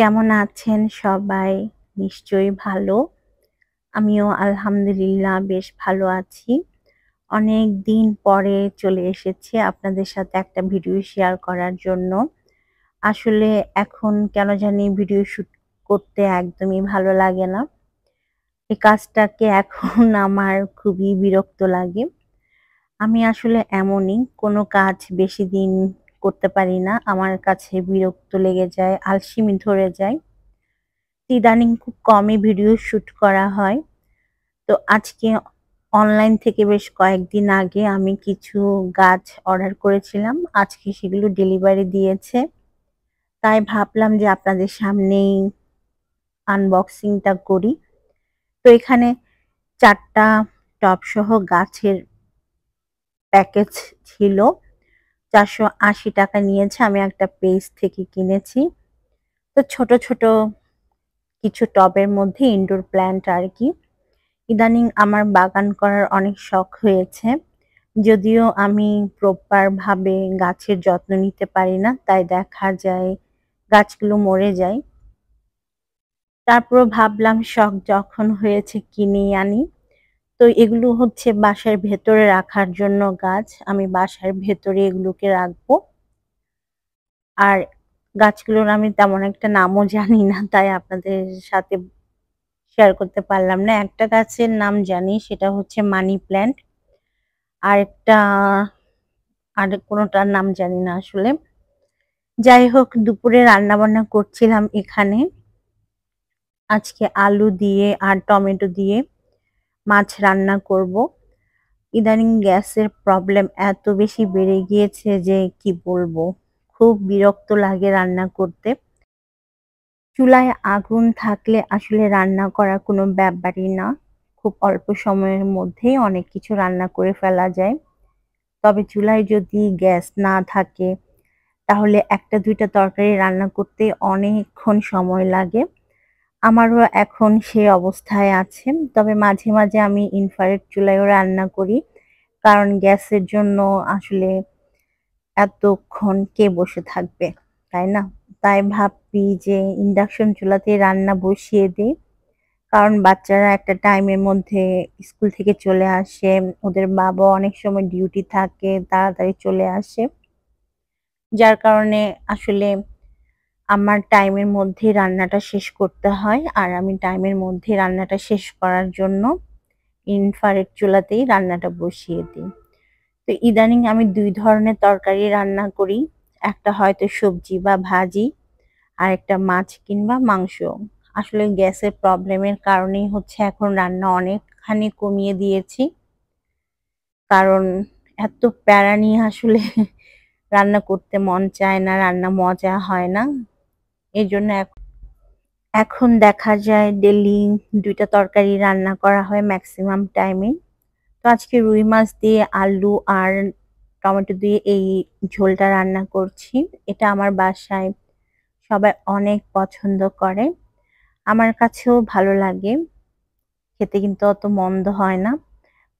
কেমন আছেন সবাই? নিশ্চয়ই ভালো। আমিও আলহামদুলিল্লাহ বেশ ভালো আছি। অনেকদিন পরে চলে এসেছি আপনাদের সাথে একটা ভিডিও শেয়ার করার জন্য। আসলে এখন কেন জানি ভিডিও শুট করতে একদমই ভালো লাগে না। এই কাজটাকে এখন আমার খুবই বিরক্ত লাগে। আমি আসলে এমনই, কোনো কাজ বেশিদিন করতে পারি না। আমার কাছে বিরক্ত লেগে যায়, আলসেমি ধরে যায়। ইদানিং খুব কমই ভিডিও শুট করা হয়। তো আজকে অনলাইন থেকে বেশ কয়েকদিন আগে আমি কিছু গাছ অর্ডার করেছিলাম। আজকে সেগুলো ডেলিভারি দিয়েছে। তাই ভাবলাম যে আপনাদের সামনেই আনবক্সিংটা করি। তো এখানে ৪ টা টবসহ গাছের প্যাকেজ ছিল। ৳৪৮০ নিয়েছে। আমি একটা পেজ থেকে কিনেছি। তো ছোট ছোট কিছু টবের মধ্যে ইনডোর প্ল্যান্ট আরকি। ইদানিং আমার বাগান করার অনেক শখ হয়েছে। যদিও আমি প্রপার ভাবে গাছের যত্ন নিতে পারি না, তাই দেখা যায় গাছগুলো মরে যায়। তারপরও ভাবলাম শখ যখন হয়েছে কিনেই আনি। তো এগুলো হচ্ছে বাসার ভেতরে রাখার জন্য গাছ। আমি বাসার ভেতরে এগুলোকে রাখবো। আর গাছগুলোর আমি তেমন একটা নামও জানি না, তাই আপনাদের সাথে শেয়ার করতে পারলাম না। একটা গাছের নাম জানি, সেটা হচ্ছে মানি প্ল্যান্ট। আরেকটা আর কোনটার নাম জানি না আসলে। যাই হোক, দুপুরে রান্নাবান্না করছিলাম এখানে। আজকে আলু দিয়ে আর টমেটো দিয়ে মাছ রান্না করব। ইদানিং গ্যাসের প্রবলেম এত বেশি বেড়ে গিয়েছে যে কি বলবো। খুব বিরক্ত লাগে রান্না করতে। চুলায় আগুন থাকলে আসলে রান্না করা কোনো ব্যাপারই না। খুব অল্প সময়ের মধ্যেই অনেক কিছু রান্না করে ফেলা যায়। তবে চুলায় যদি গ্যাস না থাকে তাহলে ১টা ২টা তরকারি রান্না করতে অনেকক্ষণ সময় লাগে। আমারও এখন সেই অবস্থায় আছে। তবে মাঝে মাঝে আমি ইনফ্রারেড চুলায়ও রান্না করি। কারণ গ্যাসের জন্য আসলে এতক্ষণ কে বসে থাকবে, তাই না? তাই ভাবি যে ইন্ডাকশন চুলাতেই রান্না বসিয়ে দেই। কারণ বাচ্চারা একটা টাইমের মধ্যে স্কুল থেকে চলে আসে। ওদের বাবাও অনেক সময় ডিউটি থাকে, তাড়াতাড়ি চলে আসে। যার কারণে আসলে আমার টাইমের মধ্যেই রান্নাটা শেষ করতে হয়। আর আমি টাইমের মধ্যে রান্নাটা শেষ করার জন্য ইনফ্রারেড চুলাতেই রান্নাটা বসিয়ে দিই। তো ইদানিং আমি ২ ধরনের তরকারি রান্না করি। একটা হয়তো সবজি বা ভাজি, আরেকটা মাছ কিংবা মাংস। আসলে গ্যাসের প্রবলেমের কারণেই হচ্ছে এখন রান্না অনেকখানি কমিয়ে দিয়েছি। কারণ এত প্যারা নিয়ে আসলে রান্না করতে মন চায় না, রান্না মজা হয় না। এজন্য এখন দেখা যায় ডেইলি ২ টা তরকারি রান্না করা হয় মেক্সিমাম টাইমে। তো আজকে রুই মাছ দিয়ে আলু আর টমেটো দিয়ে এই ঝোলটা রান্না করছি। এটা আমার বাসায় সবাই অনেক পছন্দ করে। আমার কাছেও ভালো লাগে। খেতে কিন্তু অত মন্দ হয় না,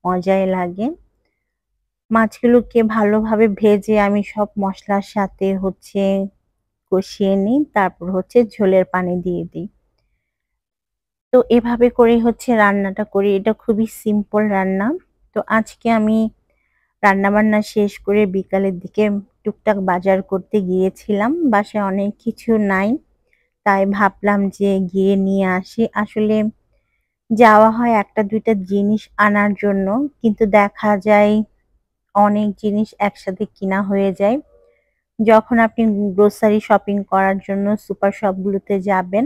মজাই লাগে। মাছগুলোকে ভালোভাবে ভেজে আমি সব মসলার সাথে হচ্ছে কষিয়ে নিই। তারপর হচ্ছে ঝোলের পানি দিয়ে দিই। তো এভাবে করেই হচ্ছে রান্নাটা করি। এটা খুবই সিম্পল রান্না। তো আজকে আমি রান্নাবান্না শেষ করে বিকালের দিকে টুকটাক বাজার করতে গিয়েছিলাম। বাসায় অনেক কিছু নাই। তাই ভাবলাম যে গিয়ে নিয়ে আসি। আসলে যাওয়া হয় ১টা ২টা জিনিস আনার জন্য। কিন্তু দেখা যায় অনেক জিনিস একসাথে কিনা হয়ে যায়। যখন আপনি গ্রোসারি শপিং করার জন্য সুপার শপগুলোতে যাবেন,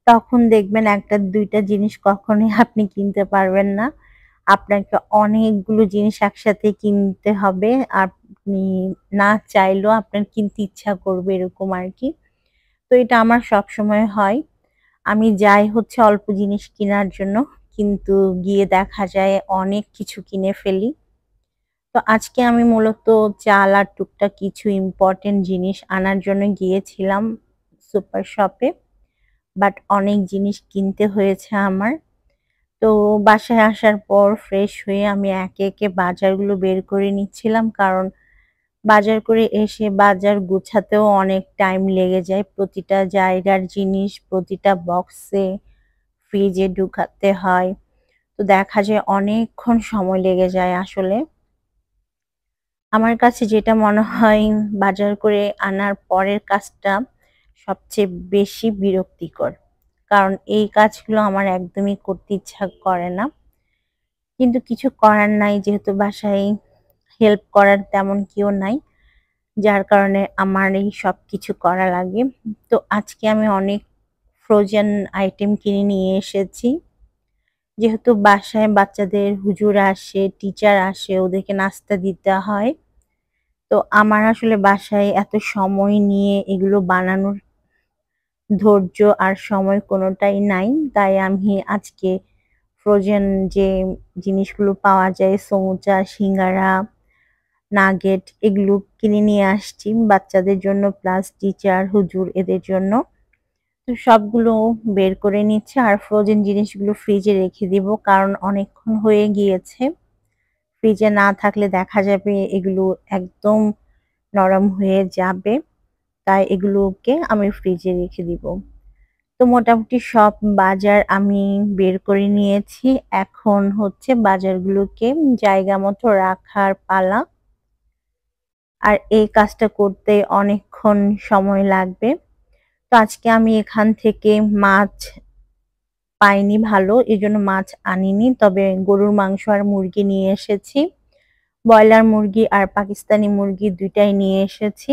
তখন দেখবেন ১টা ২টা জিনিস কখনোই আপনি কিনতে পারবেন না। আপনাকে অনেকগুলো জিনিস একসাথে কিনতে হবে। আপনি না চাইলেও আপনার কিনতে ইচ্ছা করবে এরকম আরকি। তো এটা আমার সবসময় হয়। আমি যাই হচ্ছে অল্প জিনিস কিনার জন্য, কিন্তু গিয়ে দেখা যায় অনেক কিছু কিনে ফেলি। তো আজকে আমি মূলত চাল আর টুকটাক কিছু ইম্পোর্টেন্ট জিনিস আনার জন্য গিয়েছিলাম সুপার শপে। বাট অনেক জিনিস কিনতে হয়েছে আমার। তো বাসায় আসার পর ফ্রেশ হয়ে আমি একে একে বাজারগুলো বের করে নিচ্ছিলাম। কারণ বাজার করে এসে বাজার গুছাতেও অনেক টাইম লেগে যায়। প্রতিটা জায়গার জিনিস প্রতিটা বক্সে ফ্রিজে ঢুকাতে হয়। তো দেখা যায় অনেকক্ষণ সময় লেগে যায় আসলে। আমার কাছে যেটা মনে হয় বাজার করে আনার পরের কাজটা সবচেয়ে বেশি বিরক্তিকর। কারণ এই কাজগুলো আমার একদমই করতে ইচ্ছা করে না। কিন্তু কিছু করার নাই, যেহেতু বাসায় হেল্প করার তেমন কেউ নাই। যার কারণে আমার এই সবকিছু করা লাগে। তো আজকে আমি অনেক ফ্রোজেন আইটেম কিনে নিয়ে এসেছি। যেহেতু বাসায় বাচ্চাদের হুজুর আসে, টিচার আসে, ওদেরকে নাস্তা দিতে হয়। তো আমার আসলে বাসায় এত সময় নিয়ে এগুলো বানানোর ধৈর্য আর সময় কোনোটাই নাই। তাই আমি আজকে ফ্রোজেন যে জিনিসগুলো পাওয়া যায় সমুচা, সিঙ্গারা, নাগেট এগুলো কিনে নিয়ে আসছি বাচ্চাদের জন্য প্লাস টিচার, হুজুর এদের জন্য। তো সবগুলো বের করে নিচ্ছি আর ফ্রোজেন জিনিসগুলো ফ্রিজে রেখে দিব, কারণ অনেকক্ষণ হয়ে গিয়েছে। ফ্রিজে না থাকলে দেখা যাবে এগুলো একদম নরম হয়ে যাবে। তাই এগুলোকে আমি ফ্রিজে রেখে দিব। তো মোটামুটি সব বাজার আমি বের করে নিয়েছি। এখন হচ্ছে বাজারগুলোকে জায়গা মতো রাখার পালা। আর এই কাজটা করতে অনেকক্ষণ সময় লাগবে। তো আজকে আমি এখান থেকে মাছ পাইনি ভালো, এজন্য মাছ আনিনি। তবে গরুর মাংস আর মুরগি নিয়ে এসেছি। ব্রয়লার মুরগি আর পাকিস্তানি মুরগি ২ টাই নিয়ে এসেছি।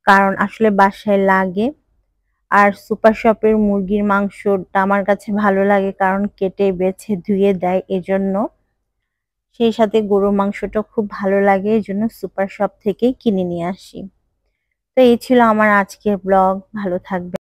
কারণ আসলে বাসায় লাগে। আর সুপার শপের মুরগির মাংসটা আমার কাছে ভালো লাগে, কারণ কেটে বেছে ধুয়ে দেয় এজন্য। সেই সাথে গরুর মাংসটা খুব ভালো লাগে, এজন্য সুপার শপ থেকেই কিনে নিয়ে আসি। তো এই ছিল আমার আজকের ব্লগ। ভালো থাকবেন।